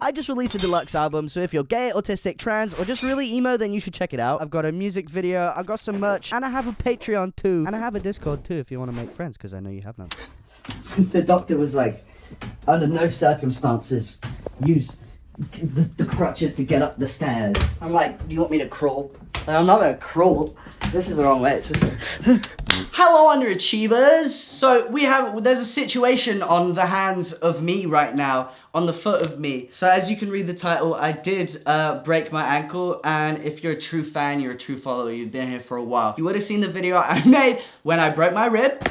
I just released a deluxe album, so if you're gay, autistic, trans, or just really emo, then you should check it out. I've got a music video, I've got some merch, and I have a Patreon too. And I have a Discord too if you want to make friends, because I know you have none. The doctor was like, under no circumstances, use the crutches to get up the stairs. I'm like, do you want me to crawl? I'm not gonna crawl. This is the wrong way. It's just... Hello, underachievers! So there's a situation on the hands of me right now, on the foot of me. So as you can read the title, I did break my ankle, and if you're a true fan, you're a true follower, you've been here for a while, you would have seen the video I made when I broke my rib,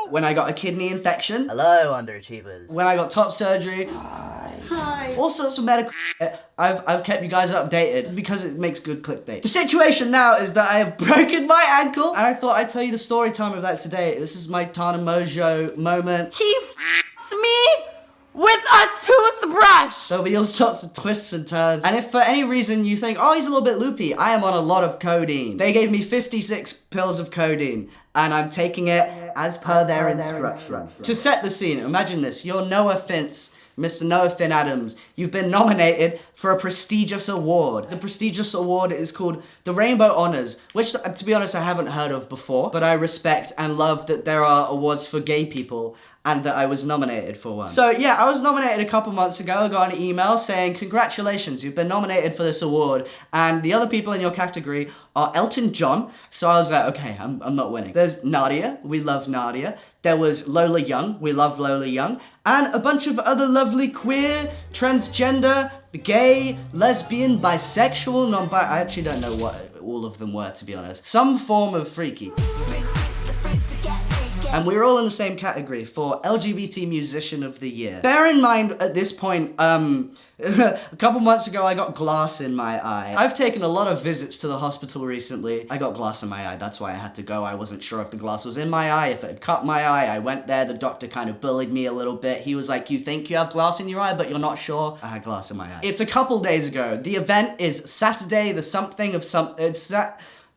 when I got a kidney infection. Hello, underachievers. When I got top surgery. Hi. All sorts of medical shit. I've kept you guys updated because it makes good clickbait. The situation now is that I have broken my ankle, and I thought I'd tell you the story time of that today. This is my Tana Mojo moment. He f***ed me with a toothbrush! There'll be all sorts of twists and turns. And if for any reason you think, oh, he's a little bit loopy, I am on a lot of codeine. They gave me 56 pills of codeine, and I'm taking it as per their instructions. To set the scene, imagine this. You're NOAHFINCE, Mr. Noah Finn Adams. You've been nominated for a prestigious award. The prestigious award is called the Rainbow Honors, which, to be honest, I haven't heard of before, but I respect and love that there are awards for gay people, and that I was nominated for one. So yeah, I was nominated a couple months ago. I got an email saying, congratulations, you've been nominated for this award, and the other people in your category are Elton John. So I was like, okay, I'm not winning. There's Nadia, we love Nadia. There was Lola Young, we love Lola Young, and a bunch of other lovely queer, transgender, gay, lesbian, bisexual, non-bi, I actually don't know what all of them were, to be honest. Some form of freaky. And we were all in the same category for LGBT Musician of the Year. Bear in mind, at this point, a couple months ago, I got glass in my eye. I've taken a lot of visits to the hospital recently. I got glass in my eye, that's why I had to go. I wasn't sure if the glass was in my eye, if it had cut my eye. I went there, the doctor kind of bullied me a little bit. He was like, you think you have glass in your eye, but you're not sure? I had glass in my eye. It's a couple days ago. The event is Saturday, the something of some,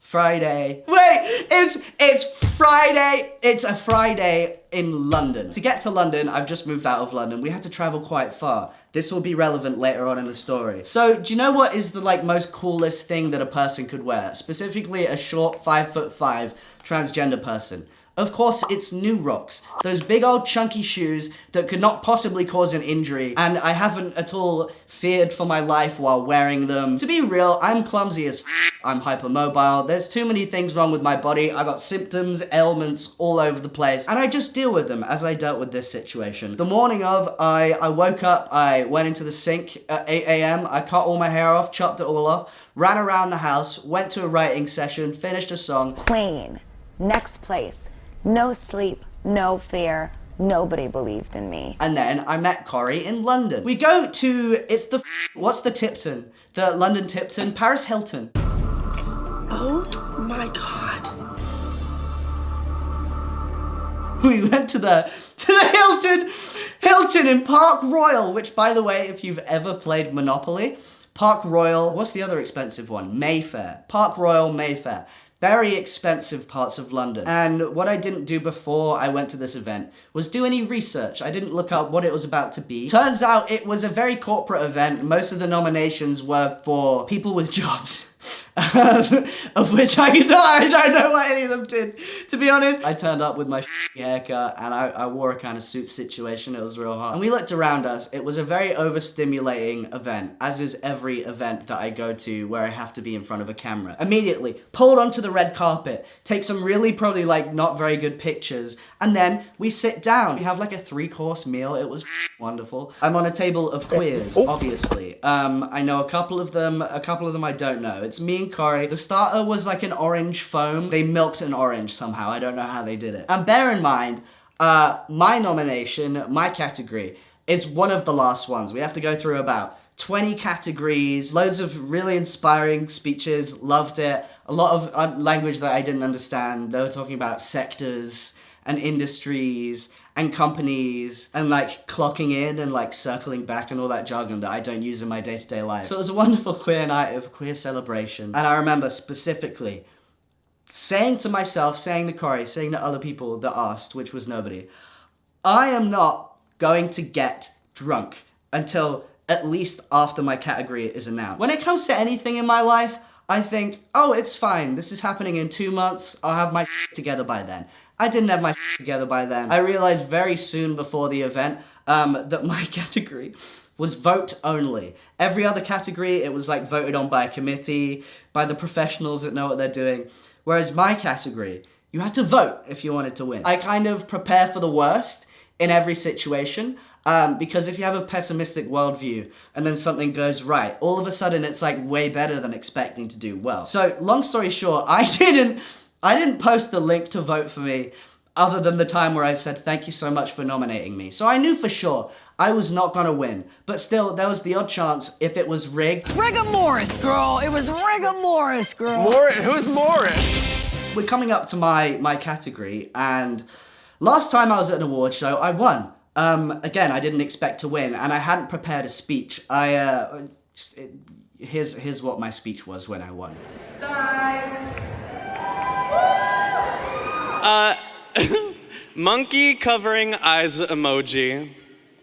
Friday. Wait, it's Friday. It's a Friday in London. To get to London, I've just moved out of London. We had to travel quite far. This will be relevant later on in the story. So, do you know what is the most coolest thing that a person could wear? Specifically a short 5'5" transgender person. Of course, it's New Rocks. Those big old chunky shoes that could not possibly cause an injury, and I haven't at all feared for my life while wearing them. To be real, I'm clumsy as I'm hypermobile. There's too many things wrong with my body. I got symptoms, ailments all over the place, and I just deal with them as I dealt with this situation. The morning of, I woke up, I went into the sink at 8 a.m., I cut all my hair off, chopped it all off, ran around the house, went to a writing session, finished a song. Plane, next place. No sleep, no fear, nobody believed in me. And then I met Corey in London. We go to, what's the Tipton? The London Tipton? Paris Hilton. Oh my God. We went to the Hilton in Park Royal, which, by the way, if you've ever played Monopoly, Park Royal, what's the other expensive one? Mayfair. Park Royal, Mayfair. Very expensive parts of London. And what I didn't do before I went to this event was do any research. I didn't look up what it was about to be. Turns out it was a very corporate event. Most of the nominations were for people with jobs. Of which I don't know what any of them did, to be honest. I turned up with my haircut, and I wore a kind of suit situation. It was real hot. And we looked around us. It was a very overstimulating event, as is every event that I go to where I have to be in front of a camera. Immediately pulled onto the red carpet, take some really probably not very good pictures, and then we sit down. We have a 3-course meal. It was wonderful. I'm on a table of queers, obviously. I know a couple of them I don't know. It's me and Corey. The starter was an orange foam. They milked an orange somehow. I don't know how they did it. And bear in mind, my nomination, my category, is one of the last ones. We have to go through about 20 categories, loads of really inspiring speeches, loved it. A lot of language that I didn't understand. They were talking about sectors and industries and companies and clocking in and circling back and all that jargon that I don't use in my day-to-day life. So it was a wonderful queer night of queer celebration. And I remember specifically saying to myself, saying to Corey, saying to other people that asked, which was nobody, I am not going to get drunk until at least after my category is announced. When it comes to anything in my life, I think, oh, it's fine. This is happening in 2 months. I'll have my together by then. I didn't have my together by then. I realized very soon before the event that my category was vote only. Every other category, it was like voted on by a committee, by the professionals that know what they're doing. Whereas my category, you had to vote if you wanted to win. I kind of prepare for the worst in every situation. Because if you have a pessimistic worldview and then something goes right, all of a sudden it's like way better than expecting to do well. So long story short, I didn't post the link to vote for me other than the time where I said thank you so much for nominating me. So I knew for sure I was not gonna win, but still there was the odd chance if it was rigged. Rigor Morris, girl. It was Rigor Morris, girl. Who's Morris? We're coming up to my category, and last time I was at an award show, I won. Again, I didn't expect to win, and I hadn't prepared a speech. Here's what my speech was when I won. Monkey covering eyes emoji.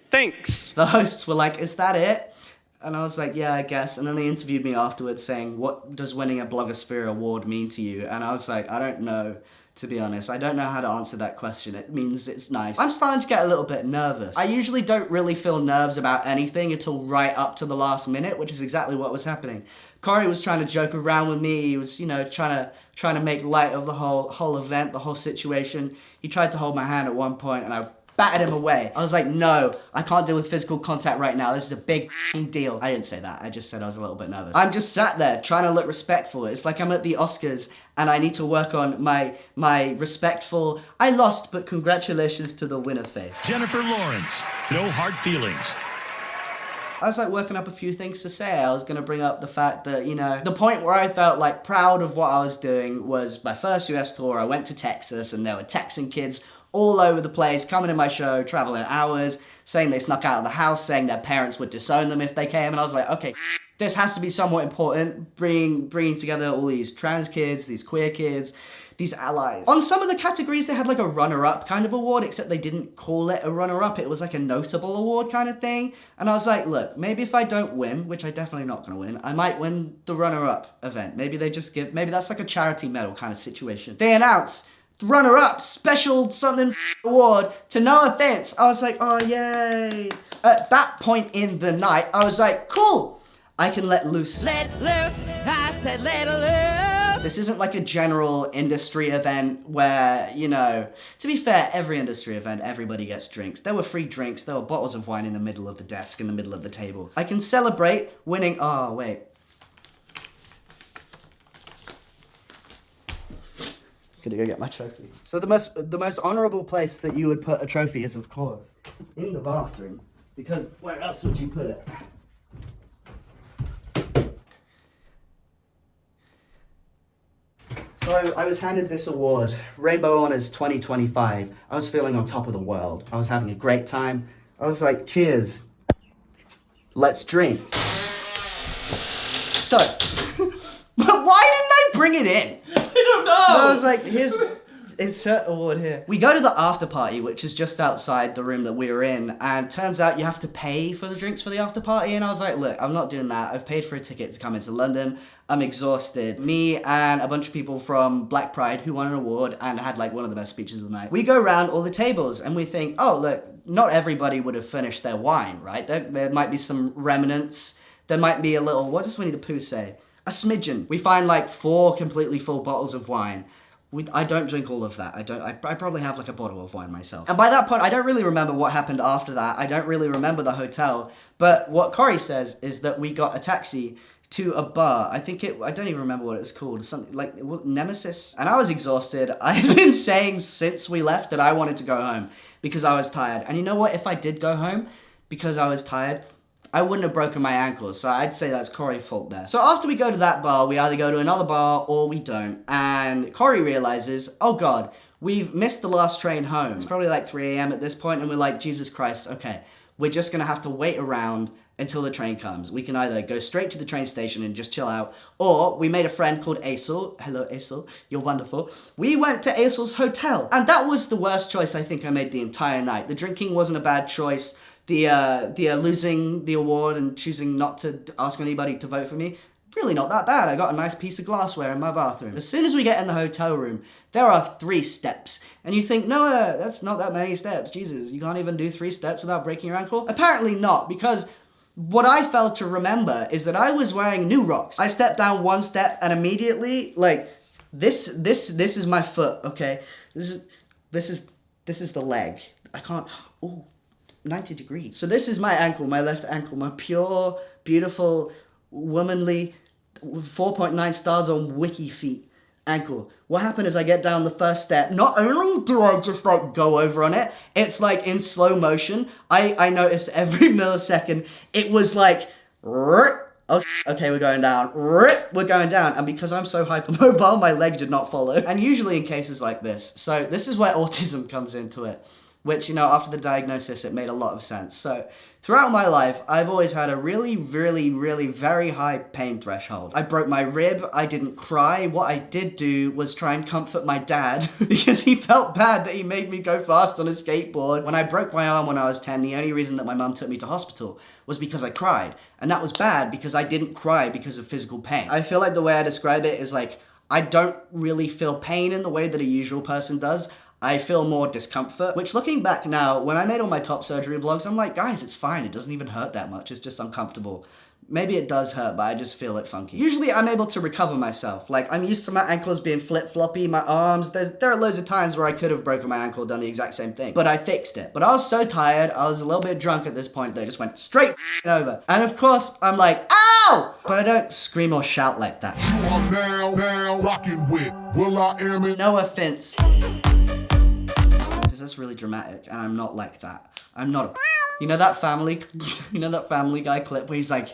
Thanks. The hosts were like, is that it? And I was like, yeah, I guess. And then they interviewed me afterwards saying, what does winning a Blogosphere award mean to you? And I was like, I don't know. To be honest, I don't know how to answer that question. It means it's nice. I'm starting to get a little bit nervous. I usually don't really feel nerves about anything until right up to the last minute, which is exactly what was happening. Corey was trying to joke around with me. He was, trying to make light of the whole event, the whole situation. He tried to hold my hand at one point, and I batted him away. I was like, no, I can't deal with physical contact right now. This is a big deal. I didn't say that. I just said I was a little bit nervous. I'm just sat there trying to look respectful. It's like I'm at the Oscars and I need to work on my respectful, I lost, but congratulations to the winner face. Jennifer Lawrence, no hard feelings. I was like working up a few things to say. I was gonna bring up the fact that, the point where I felt like proud of what I was doing was my first US tour. I went to Texas and there were Texan kids all over the place, coming to my show, traveling hours, saying they snuck out of the house, saying their parents would disown them if they came, and I was like, okay, this has to be somewhat important, bringing together all these trans kids, these queer kids, these allies. On some of the categories, they had like a runner-up kind of award, except they didn't call it a runner-up, it was like a notable award kind of thing, and I was like, look, maybe if I don't win, which I definitely not gonna win, I might win the runner-up event. Maybe that's like a charity medal kind of situation. They announce runner-up special something award to NOAHFINCE. I was like, oh yay. At that point in the night, I was like, cool, I can let loose. Let loose. I said let loose. This isn't like a general industry event where, to be fair, every industry event, everybody gets drinks. There were free drinks, there were bottles of wine in the middle of the desk, in the middle of the table. I can celebrate winning, oh wait. Gonna go get my trophy. So the most honorable place that you would put a trophy is, of course, in the bathroom. Because where else would you put it? So I was handed this award, Rainbow Honors 2025. I was feeling on top of the world. I was having a great time. I was like, cheers. Let's drink. So, but why didn't I bring it in? I don't know. I was like, here's insert award here. We go to the after party, which is just outside the room that we were in, and turns out you have to pay for the drinks for the after party, and I was like, look, I'm not doing that. I've paid for a ticket to come into London. I'm exhausted. Me and a bunch of people from Black Pride who won an award and had like one of the best speeches of the night. We go around all the tables and we think, oh, look, not everybody would have finished their wine, right? There might be some remnants. There might be a little, what does Winnie the Pooh say? A smidgen. We find like 4 completely full bottles of wine. I don't drink all of that. I probably have like a bottle of wine myself. And by that point, I don't really remember what happened after that. I don't really remember the hotel. But what Corey says is that we got a taxi to a bar. I don't even remember what it was called. Something like Nemesis. And I was exhausted. I had been saying since we left that I wanted to go home because I was tired. And you know what? If I did go home because I was tired, I wouldn't have broken my ankles, so I'd say that's Corey's fault there. So after we go to that bar, we either go to another bar or we don't. And Corey realizes, oh God, we've missed the last train home. It's probably like 3 a.m. at this point, and we're like, Jesus Christ, okay, we're just gonna have to wait around until the train comes. We can either go straight to the train station and just chill out, or we made a friend called Aisel. Hello, Aisel, you're wonderful. We went to Aisel's hotel, and that was the worst choice I think I made the entire night. The drinking wasn't a bad choice. losing the award and choosing not to ask anybody to vote for me, really not that bad. I got a nice piece of glassware in my bathroom. As soon as we get in the hotel room, there are 3 steps. And you think, Noah, that's not that many steps. Jesus, you can't even do 3 steps without breaking your ankle? Apparently not, because what I failed to remember is that I was wearing new rocks. I stepped down 1 step and immediately, like, this is my foot, okay? This is the leg. I can't, ooh, 90 degrees. So this is my ankle, my left ankle, my pure, beautiful, womanly, 4.9 stars on Wiki feet ankle. What happened is I get down the first step. Not only do I just like go over on it, it's like in slow motion. I noticed every millisecond it was like, oh, okay, we're going down, we're going down. And because I'm so hypermobile, my leg did not follow. And usually in cases like this, so this is where autism comes into it, which, you know, after the diagnosis, it made a lot of sense. So throughout my life, I've always had a really, very high pain threshold. I broke my rib, I didn't cry. What I did do was try and comfort my dad because he felt bad that he made me go fast on a skateboard. When I broke my arm when I was 10, the only reason that my mum took me to hospital was because I cried. And that was bad because I didn't cry because of physical pain. I feel like the way I describe it is like, I don't really feel pain in the way that a usual person does. I feel more discomfort, which looking back now, when I made all my top surgery vlogs, I'm like, guys, it's fine. It doesn't even hurt that much. It's just uncomfortable. Maybe it does hurt, but I just feel it funky. Usually I'm able to recover myself. Like, I'm used to my ankles being flip-floppy, my arms. There are loads of times where I could have broken my ankle, done the exact same thing, but I fixed it. But I was so tired, I was a little bit drunk at this point, that I just went straight over. And of course, I'm like, ow! But I don't scream or shout like that. You are now rocking with will.i.am in NOAHFINCE. That's really dramatic, and I'm not like that. I'm not a you know that Family Guy clip where he's like,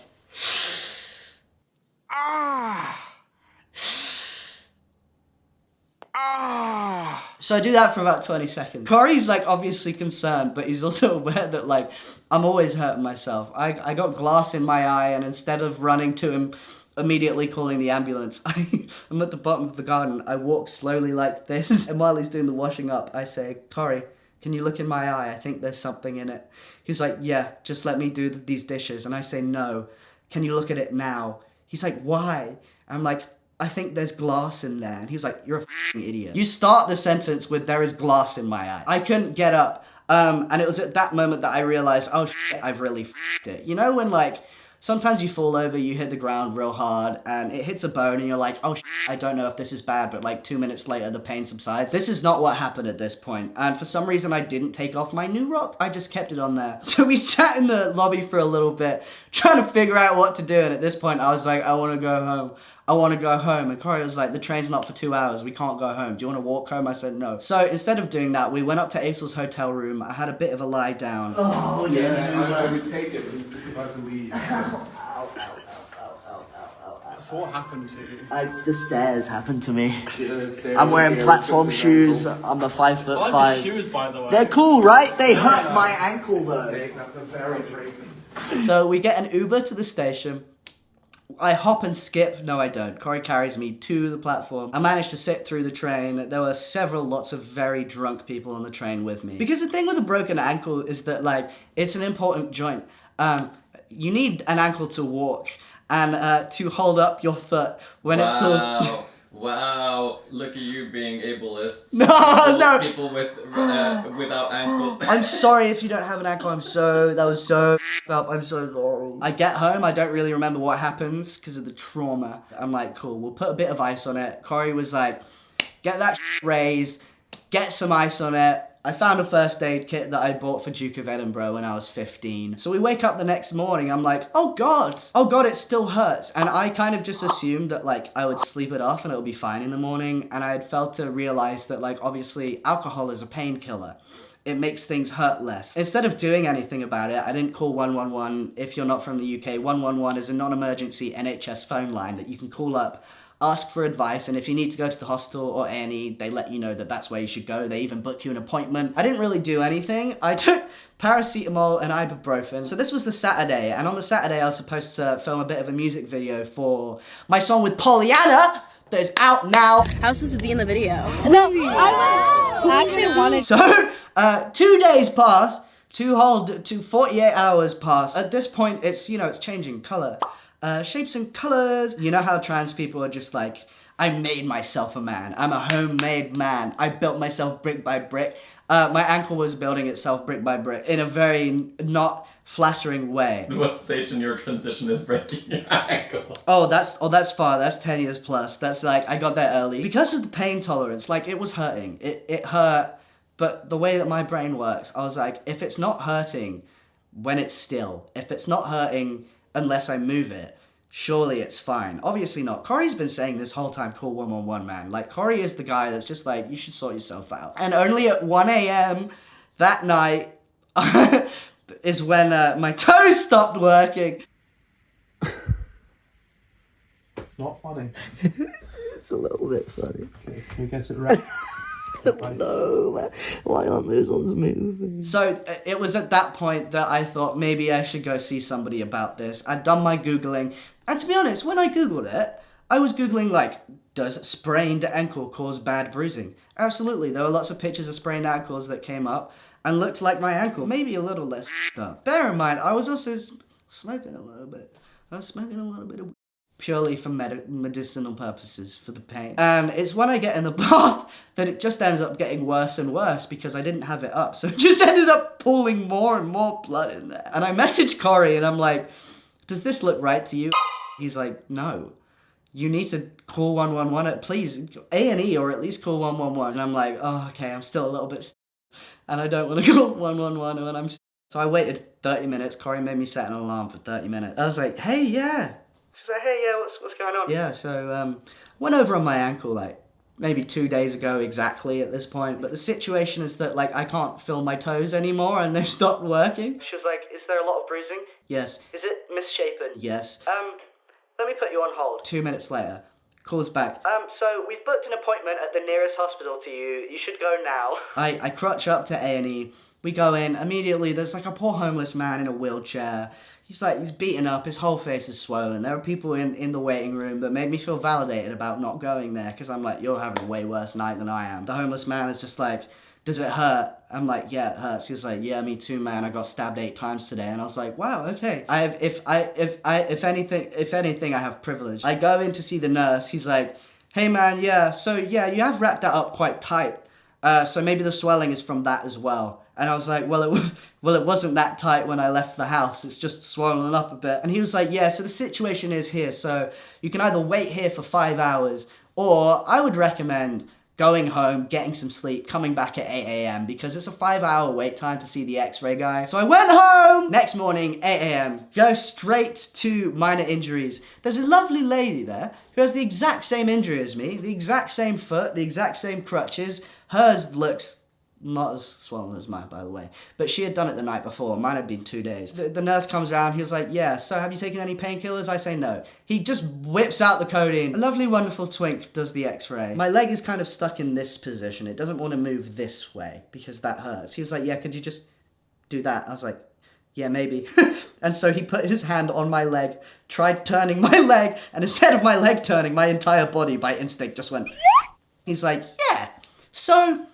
So I do that for about 20 seconds. Corey's like obviously concerned, but he's also aware that like I'm always hurting myself. I got glass in my eye, and instead of running to him, immediately calling the ambulance, I'm at the bottom of the garden. I walk slowly like this, and while he's doing the washing up, I say, Corey, can you look in my eye? I think there's something in it. He's like, yeah, just let me do these dishes. And I say, no, can you look at it now? He's like, why? I'm like, I think there's glass in there. And he's like, you're a f***ing idiot. You start the sentence with, there is glass in my eye. I couldn't get up. And it was at that moment that I realized, oh shit, I've really f***ed it. You know when like, sometimes you fall over, you hit the ground real hard, and it hits a bone, and you're like, oh, I don't know if this is bad, but like 2 minutes later, the pain subsides. This is not what happened at this point, and for some reason, I didn't take off my new rock. I just kept it on there. So we sat in the lobby for a little bit, trying to figure out what to do, and at this point, I was like, I want to go home. I want to go home. And Corey was like, the train's not for 2 hours. We can't go home. Do you want to walk home? I said, no. So instead of doing that, we went up to Aisel's hotel room. I had a bit of a lie down. Oh, yeah. I would take it, but he's just about to leave. So what happened to you? The stairs happened to me. I'm wearing platform shoes. I'm a 5'5". I like the shoes, by the way. They're cool, right? They hurt my ankle though. That's very racist. So we get an Uber to the station. I hop and skip. No, I don't. Corey carries me to the platform. I managed to sit through the train. There were lots of very drunk people on the train with me. Because the thing with a broken ankle is that, like, it's an important joint. You need an ankle to walk and to hold up your foot when it's so... Wow, look at you being ableist. No. People without ankle. I'm sorry if you don't have an ankle. That was so up. I'm so sorry. I get home. I don't really remember what happens because of the trauma. I'm like, cool, we'll put a bit of ice on it. Corey was like, get that raised, get some ice on it. I found a first aid kit that I bought for Duke of Edinburgh when I was 15. So we wake up the next morning, I'm like, oh God, it still hurts. And I kind of just assumed that like I would sleep it off and it would be fine in the morning. And I had felt to realize that like obviously alcohol is a painkiller. It makes things hurt less. Instead of doing anything about it, I didn't call 111. If you're not from the UK, 111 is a non-emergency NHS phone line that you can call up, ask for advice, and if you need to go to the hospital or A&E, they let you know that that's where you should go. They even book you an appointment. I didn't really do anything. I took paracetamol and ibuprofen. So this was the Saturday, and on the Saturday I was supposed to film a bit of a music video for my song with Pollyanna that is out now. I was supposed to be in the video. No, I actually wanted So, 2 days pass. to 48 hours pass. At this point, it's, you know, it's changing color. Shapes and colors. You know how trans people are just like, I made myself a man. I'm a homemade man. I built myself brick by brick. My ankle was building itself brick by brick in a very not flattering way. What stage in your transition is breaking your ankle? Oh, that's far. That's 10 years plus. That's like, I got there early. Because of the pain tolerance, like, it was hurting. It hurt, but the way that my brain works, I was like, if it's not hurting when it's still, if it's not hurting unless I move it, surely it's fine. Obviously not. Corey's been saying this whole time, call 111, man. Like, Corey is the guy that's just like, you should sort yourself out. And only at 1 a.m. that night is when my toes stopped working. It's not funny. It's a little bit funny. Okay, can we get it right? No, man. Why aren't those ones moving? So it was at that point that I thought maybe I should go see somebody about this. I'd done my Googling. And to be honest, when I Googled it, I was Googling like, does sprained ankle cause bad bruising? Absolutely. There were lots of pictures of sprained ankles that came up and looked like my ankle. Maybe a little less up. Bear in mind, I was also smoking a little bit. I was smoking a little bit of purely for medicinal purposes, for the pain. And it's when I get in the bath that it just ends up getting worse and worse because I didn't have it up. So it just ended up pooling more and more blood in there. And I messaged Corey and I'm like, does this look right to you? He's like, no. You need to call 111, please, A&E, or at least call 111. And I'm like, oh, okay, I'm still a little bit and I don't want to call 111 when I'm So I waited 30 minutes. Corey made me set an alarm for 30 minutes. I was like, hey, yeah. She's like, hey, yeah, what's going on? Yeah, so went over on my ankle like maybe 2 days ago exactly at this point. But the situation is that like I can't feel my toes anymore and they've stopped working. She was like, is there a lot of bruising? Yes. Is it misshapen? Yes. Let me put you on hold. 2 minutes later, calls back. So we've booked an appointment at the nearest hospital to you. You should go now. I crutch up to A&E. We go in. Immediately, there's like a poor homeless man in a wheelchair. He's beaten up. His whole face is swollen. There are people in the waiting room that made me feel validated about not going there because I'm like, you're having a way worse night than I am. The homeless man is just like, does it hurt? I'm like, yeah, it hurts. He's like, yeah, me too, man. I got stabbed 8 times today. And I was like, wow, okay. If anything, I have privilege. I go in to see the nurse. He's like, hey, man, yeah. So yeah, you have wrapped that up quite tight. So maybe the swelling is from that as well. And I was like, well, it wasn't that tight when I left the house. It's just swollen up a bit. And he was like, yeah, so the situation is here. So you can either wait here for 5 hours, or I would recommend going home, getting some sleep, coming back at 8 a.m. because it's a 5-hour wait time to see the x-ray guy. So I went home! Next morning, 8 a.m. Go straight to minor injuries. There's a lovely lady there who has the exact same injury as me, the exact same foot, the exact same crutches. Hers looks not as swollen as mine, by the way. But she had done it the night before. Mine had been 2 days. The nurse comes around. He was like, yeah, so have you taken any painkillers? I say no. He just whips out the codeine. A lovely, wonderful twink does the x-ray. My leg is kind of stuck in this position. It doesn't want to move this way because that hurts. He was like, yeah, could you just do that? I was like, yeah, maybe. And so he put his hand on my leg, tried turning my leg, and instead of my leg turning, my entire body by instinct just went. He's like, yeah, so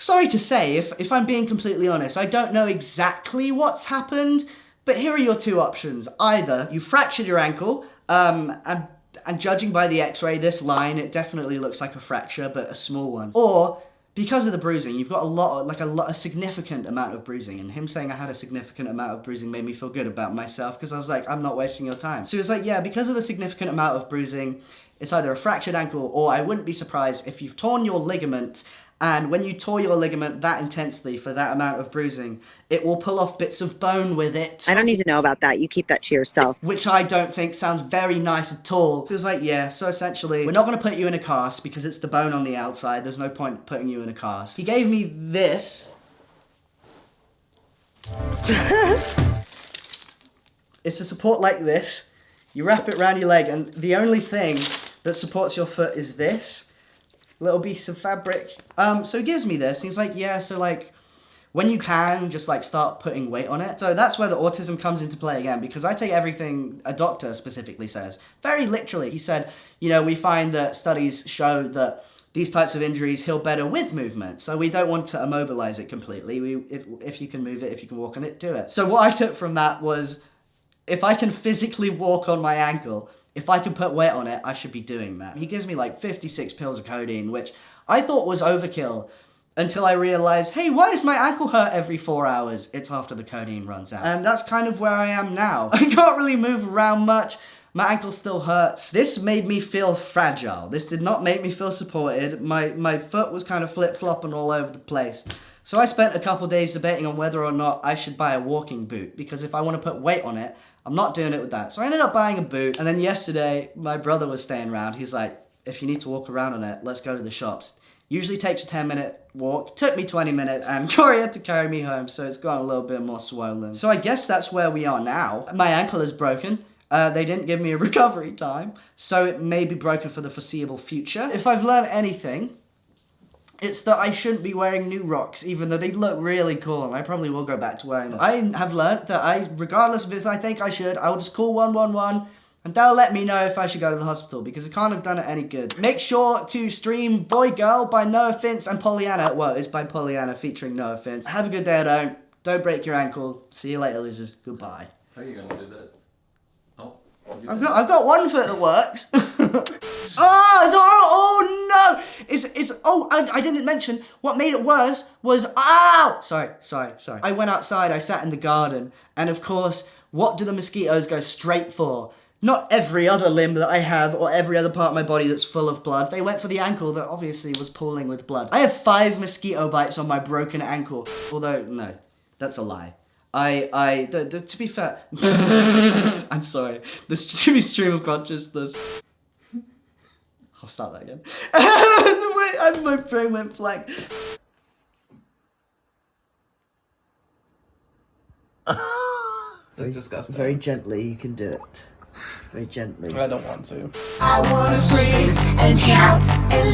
sorry to say, if I'm being completely honest, I don't know exactly what's happened, but here are your 2 options. Either you fractured your ankle, and judging by the x-ray, this line, it definitely looks like a fracture, but a small one. Or, because of the bruising, you've got a significant amount of bruising, and him saying I had a significant amount of bruising made me feel good about myself, because I was like, I'm not wasting your time. So he was like, yeah, because of the significant amount of bruising, it's either a fractured ankle, or I wouldn't be surprised if you've torn your ligament. And when you tore your ligament that intensely for that amount of bruising, it will pull off bits of bone with it. I don't need to know about that. You keep that to yourself. Which I don't think sounds very nice at all. So it was like, yeah, so essentially, we're not going to put you in a cast because it's the bone on the outside. There's no point putting you in a cast. He gave me this. It's a support like this. You wrap it around your leg, and the only thing that supports your foot is this little piece of fabric. So he gives me this, and he's like, yeah, so like, when you can, just like start putting weight on it. So that's where the autism comes into play again, because I take everything a doctor specifically says very literally. He said, you know, we find that studies show that these types of injuries heal better with movement. So we don't want to immobilize it completely. If you can move it, if you can walk on it, do it. So what I took from that was, if I can physically walk on my ankle, if I can put weight on it, I should be doing that. He gives me like 56 pills of codeine, which I thought was overkill until I realized, hey, why does my ankle hurt every 4 hours? It's after the codeine runs out. And that's kind of where I am now. I can't really move around much. My ankle still hurts. This made me feel fragile. This did not make me feel supported. My foot was kind of flip-flopping all over the place. So I spent a couple days debating on whether or not I should buy a walking boot, because if I want to put weight on it, I'm not doing it with that. So I ended up buying a boot, and then yesterday, my brother was staying around. He's like, if you need to walk around on it, let's go to the shops. Usually takes a 10-minute walk. Took me 20 minutes, and Corey had to carry me home, so it's gotten a little bit more swollen. So I guess that's where we are now. My ankle is broken. They didn't give me a recovery time, so it may be broken for the foreseeable future. If I've learned anything, it's that I shouldn't be wearing new rocks, even though they look really cool, and I probably will go back to wearing them. I have learned that regardless of if I think I should, I will just call 111, and they'll let me know if I should go to the hospital, because I can't have done it any good. Make sure to stream Boy Girl by NOAHFINCE and Pollyanna. Well, it's by Pollyanna featuring NOAHFINCE. Have a good day, don't break your ankle. See you later, losers. Goodbye. How are you gonna do this? I've got one foot that works. Oh no! I didn't mention what made it worse was sorry. I went outside, I sat in the garden, and of course, what do the mosquitoes go straight for? Not every other limb that I have or every other part of my body that's full of blood. They went for the ankle that obviously was pooling with blood. I have 5 mosquito bites on my broken ankle. Although, no, that's a lie. To be fair, I'm sorry. This should be stream of consciousness. I'll start that again. My brain went blank. It's disgusting. Very gently, you can do it. Very gently. I don't want to. I wanna scream and shout and